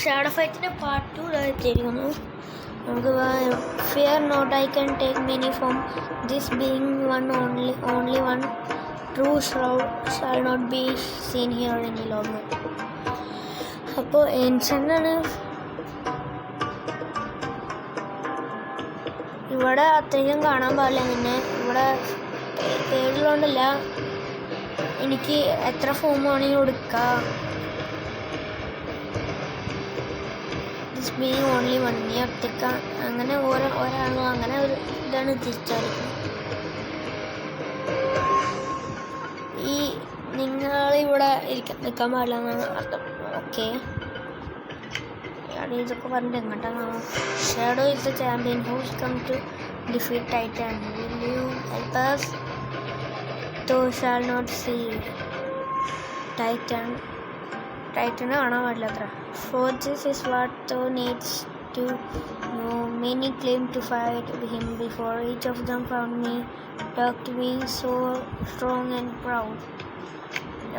Shadow ഫൈറ്റിൻ്റെ part 2 ഇതായിട്ടിരിക്കുന്നു. നമുക്ക് fear not, I can take many form, this being one only one true shall not be seen here any longer. അപ്പോൾ ഏൻഷൻ്റാണ്. ഇവിടെ അത്രയും കാണാൻ പാടില്ല. പിന്നെ ഇവിടെ പേടിലുകൊണ്ടല്ല, എനിക്ക് എത്ര ഫോം വേണമെങ്കിൽ കൊടുക്കാം. ദിസ് ബീങ് ഓൺലി വൺ, നീ ഒറ്റയ്ക്ക, അങ്ങനെ ഒരാളും അങ്ങനെ ഒരു ഇതാണ് തിരിച്ചറിയുന്നത്. ഈ നിങ്ങളിവിടെ നിൽക്കാൻ പാടില്ല എന്നാണ് അർത്ഥം. ഓക്കെ, ഇതൊക്കെ പറഞ്ഞിട്ട് എങ്ങോട്ടാണ്? Shadow is the champion whose come to defeat Titan. Will you help us? Thou shall not see ടൈറ്റനെ കാണാൻ പാടില്ല അത്ര. For this is what thou needs to know. Many claim to fight him before. Each of them found me, talked to me so strong and proud.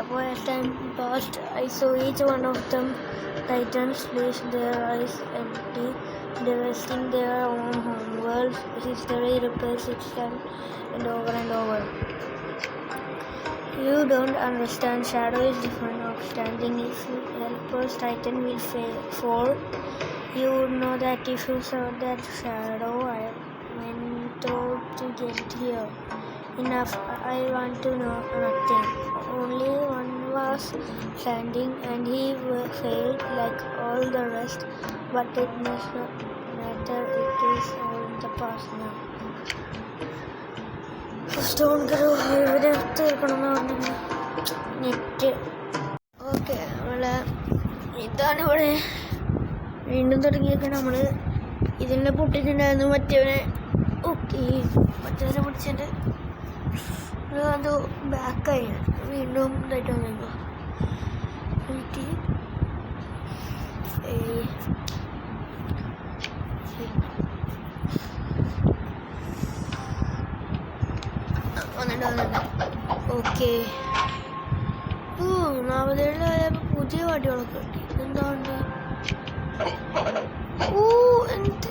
അപ്പോൾ as time passed, I saw each one of them Titans place their eyes empty, divesting their own home world. History repeats itself and over. You don't understand. Shadow is different. Outstanding. If you help us, Titan will fall. You would know that if you saw that shadow, I went through to get here. Enough. I want to know nothing. Only one was standing, and he failed like all the rest. But it must not matter. It is all in the past now. Stone grow ഇവിടെ തീർക്കണമെന്ന് പറഞ്ഞു net. Okay, നമ്മളെ ഇതാണ് ഇവിടെ വീണ്ടും തുടങ്ങിയേക്കണം. നമ്മൾ ഇതിനെ പൊട്ടിട്ടുണ്ടായിരുന്നു മറ്റവനെ. Okay, മറ്റവനെ പൊട്ടിച്ചിട്ട് അത് ബാക്കായി വീണ്ടും ഇതായിട്ട് വന്നേക്കോ. ഓക്കെ, നാമതേഴ് പുതിയ വടികളൊക്കെ കിട്ടി. എന്താണ്?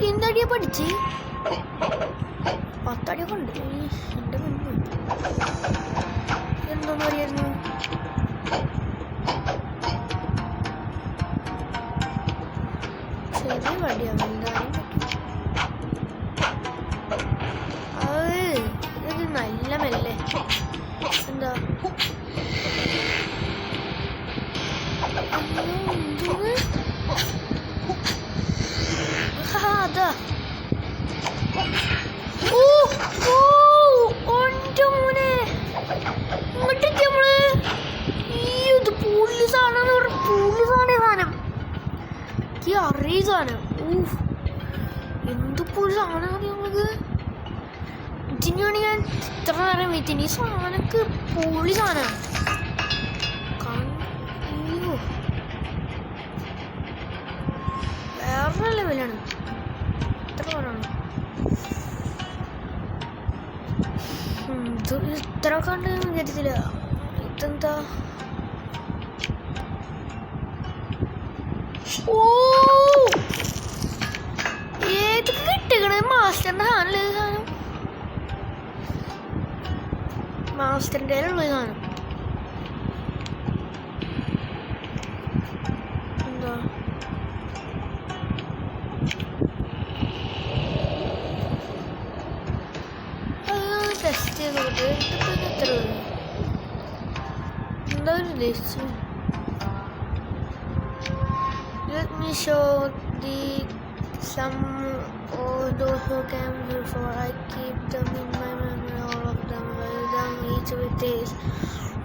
എന്തടിയാ പഠിച്ച് 10 അടിയൊക്കെ ഉണ്ട്. എൻ്റെ മുന്നേ എന്തോന്ന് പറയായിരുന്നു? ചെറിയ വടിയാണ്. എന്തായാലും ഇത് നല്ല മെല്ലെ. എന്താ അതാ മോനെ ഇങ്ങോട്ടേക്ക് നമ്മള് ഇത് പുള്ളി സാധനം പുള്ളി സാധനം ഈ അറിയ സാധനം. എന്ത് പുള്ളി സാധനം നമ്മൾക്ക് ഇതിനാണ് ഞാൻ ഇത്ര നേരം വെയിറ്റ്. ഈ സാധനക്ക് പുള്ളി സാധനമാണ്. വേറെ ലെവലാണ്. ഇത്ര പറയണം. ഇത്ര കണ്ട് വിചാരിച്ചില്ല. ഇതെന്താ? ഏതൊക്കെ കിട്ടിക്കണ മാസ്റ്ററിന്റെ സാധനം. സാധനം മാസ്റ്ററിൻ്റെ ഉള്ള സാധനം എന്താ? ടെസ്റ്റ് ചെയ്തോട്ടെ. എത്ര എന്താ ഉദ്ദേശിച്ചു? Let me show the some of those who came before. I keep them in my memory, all of them. Well done, each with this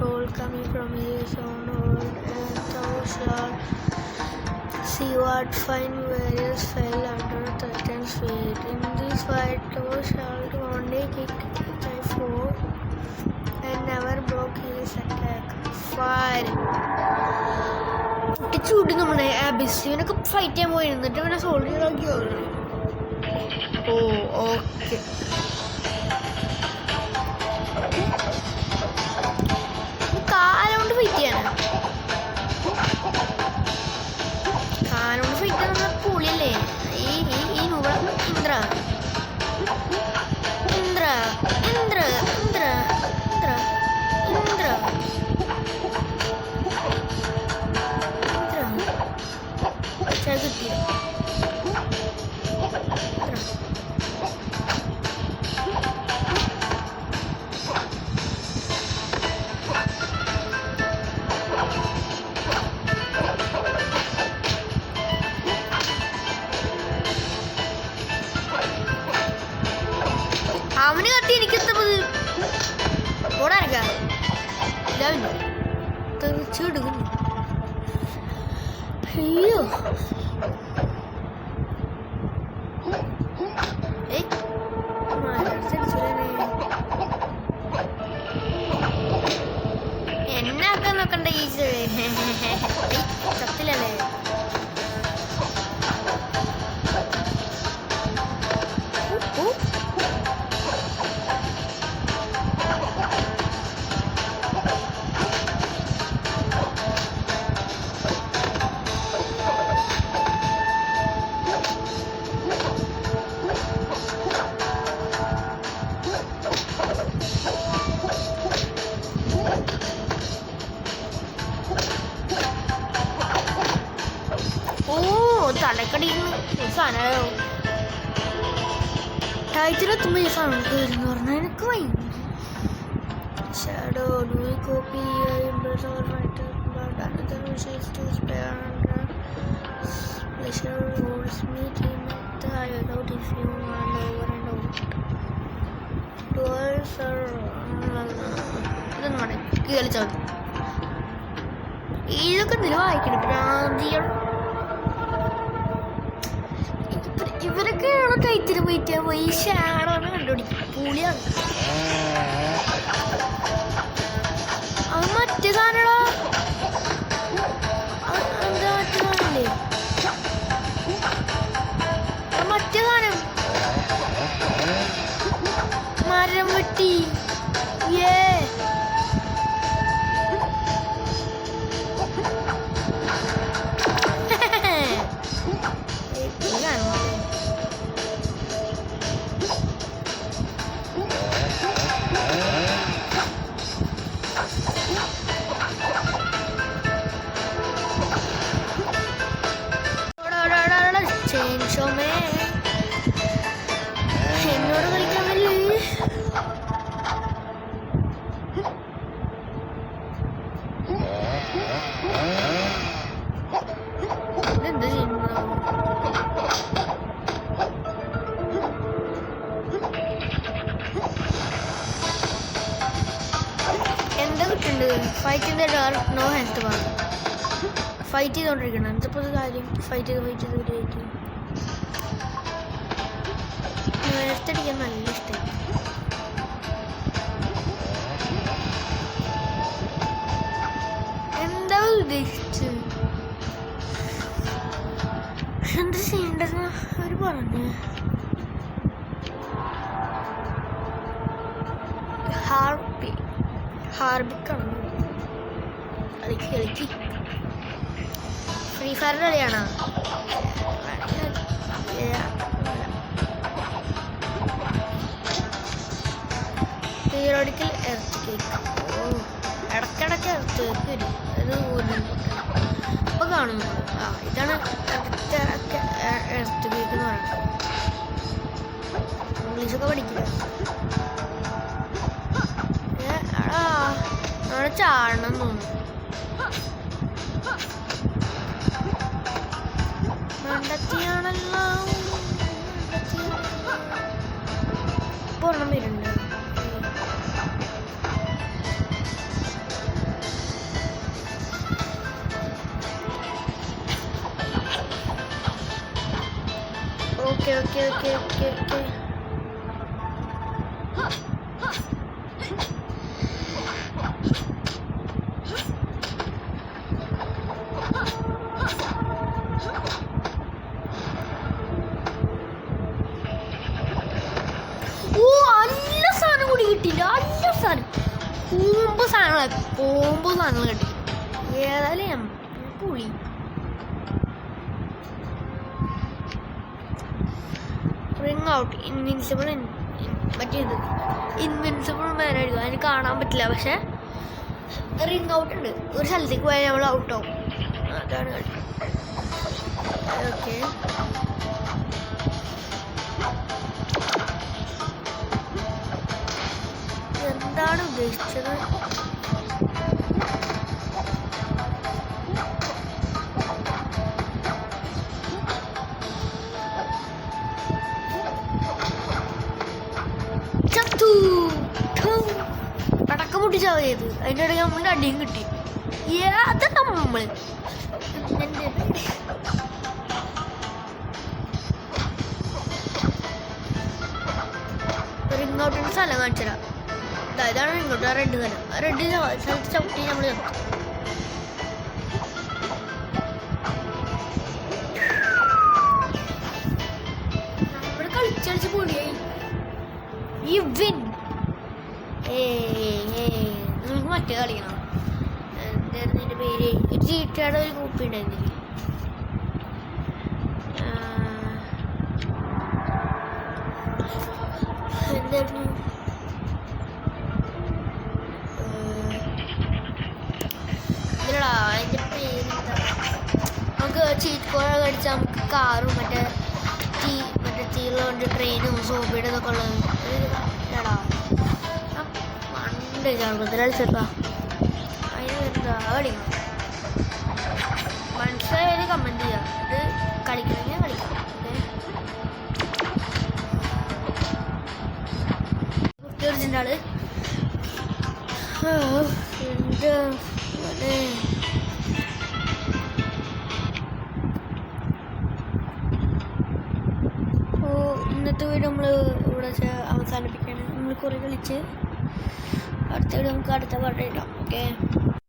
roll coming from his own world, and thou shalt see what fine warriors fell under Titan's feet. In this fight, thou shalt only kick thy foe and never broke his attack. Fire. ചൂട് നമ്മുടെ അബിസിനൊക്കെ fight ചെയ്യാൻ പോയി എന്നിട്ട് പിന്നെ soldier ആക്കിയോ. Okay, കാലുകൊണ്ട് fight ചെയ്യണം. ആനോട് fight പറഞ്ഞാൽ പൊളിയല്ലേ. ഈ നൂബ ഇന്ദ്ര ഇന്ദ്ര ഇന്ദ്ര ഇന്ദ്ര ഇന്ദ്ര ഇന്ദ്ര ഇന്ദ്ര കിട്ടിയ അവന് കത്തി എനിക്കെത്തത് ഓടാനക്ക ഇതാവില്ല തെറിച്ചെടുക്കുന്നു. അയ്യോ എന്നാക്കാൻ നോക്കണ്ട ഈ ചത്തില്ലല്ലേ. തലക്കടിയുന്നു സാധനമോ ടൈറ്റിലെത്തുമ്പോൾ ഈ സാധനം കയറുന്നു പറഞ്ഞാൽ എനിക്ക് വൈകി. ഷാഡോ ഡു കോപ്പി ഇതൊന്നും വേണ്ട കളിച്ചോ. ഇതൊക്കെ എന്തെങ്കിലും വായിക്കണം. പ്രാന്തികൾ ഇവരൊക്കെ ടൈറ്റിൽ പോയിട്ട് പോയി ഷാഡോനെ കണ്ടുപിടിക്കും. പുളിയാണ് അത്. മറ്റേ സാധനടാ എന്താ മറ്റേ സാധനല്ലേ മറ്റേ സാധനം മരം വെട്ടി എന്നോട് കളിക്കാൻ വല്ലേ. എന്താ ചെയ്യുന്നത്? എന്താ കിട്ടുന്നുണ്ട്? ഫൈറ്റിന്റെ നോ ഹെൽത്ത് ബാർ. ഫൈറ്റ് ചെയ്തോണ്ടിരിക്കണം. എന്തപ്പോ കാര്യം? ഫൈറ്റ് ചെയ്ത് വരികയായിരിക്കും. നേരത്തടിക്കാൻ നല്ല ഇഷ്ടം. എന്താ ഉദ്ദേശിച്ച് എന്താ ചെയ്യേണ്ടത് അവര് പറഞ്ഞു. ഹാർബിക്കാണ് കളിക്ക്. ഫ്രീ ഫയറിന്റെ കളിയാണോ? Periodical earthquake. ഇടയ്ക്കിടയ്ക്ക് എർത്ത് കേക്ക് വരും. അത് ഇപ്പൊ കാണുന്നു. ഇതാണ് എർത്ത് കേക്ക് എന്ന് പറയുന്നത്. ഇംഗ്ലീഷൊക്കെ പഠിക്കില്ല. അവിടെ ചാടണം തോന്നുന്നു. മണ്ടത്തിയാണല്ലോ. ഒരെണ്ണം വരുന്നുണ്ട്. ഓക്കെ. കിട്ടിയില്ല. നല്ല സാധനം കൂമ്പ് സാധനങ്ങൾ കിട്ടി. ഏതായാലും പുളി റിങ് ഔട്ട് ഇൻവിൻസിബിൾ മറ്റേത് ഇൻവിൻസിബിൾ മാനായിരിക്കും, അതിന് കാണാൻ പറ്റില്ല. പക്ഷെ റിങ് ഔട്ട് ഉണ്ട്, ഒരു സ്ഥലത്തേക്ക് പോയാൽ നമ്മൾ ഔട്ടാവും. അതാണ് കളി. ഓക്കെ, എന്താണ് ഉദ്ദേശിച്ചത്? ചത്തു, പടക്കം പൊട്ടിച്ചാൽ ചെയ്ത് അതിൻ്റെ ഇടയ്ക്ക് നമ്മളുടെ അടിയും കിട്ടി. അതൊക്കെ നമ്മൾ റിങ് ഔട്ടിൻ്റെ സ്ഥലം കാണിച്ചുതരാം. ഇതാണ് റിങ് ഔട്ട്, ആ റെഡ് സ്ഥലം. ആ റെഡ് സ്ഥലത്ത് ചവിട്ടി നമ്മൾ ചത്തു. നമ്മൾ കളിച്ചടിച്ച് പൊടിയായി. ഈ വിൻ നമുക്ക് മറ്റേ കളിക്കണം. എന്തായിരുന്നു എൻ്റെ പേര്? ജീറ്റയുടെ ഒരു ഗ്രൂപ്പ് ഉണ്ടായിരുന്നില്ലേ? എന്തായിരുന്നു? ഇല്ലടാ, അതിൻ്റെ പേരെന്താ? നമുക്ക് ചീറ്റ് കോഡ് അടിച്ചാൽ നമുക്ക് കാറും മറ്റേ തീയിലുണ്ട് ട്രെയിനും സോപ്പിയുടെ ഇതൊക്കെ ഉള്ളത്. ഇല്ലടാ, പണ്ട് ചെറുപ്പത്തിൽ കളിച്ചെടുത്താ. അതിന് എന്താ കളിക്കണം? മനസ്സിലായാലും കമൻറ്റ് ചെയ്യാം. ഇത് കളിക്കണമെങ്കിൽ കളിക്കാം. ഓക്കെ, കുട്ടിയുടെ ആള് എൻ്റെ ഇന്നത്തെ വീഡിയോ നമ്മൾ ഇവിടെ അവസാനിപ്പിക്കുകയാണ്. നമ്മൾ കുറേ കളിച്ച് അടുത്ത വീഡിയോ നമുക്ക് അടുത്ത പാട്ട് ഇടാം. ഓക്കെ.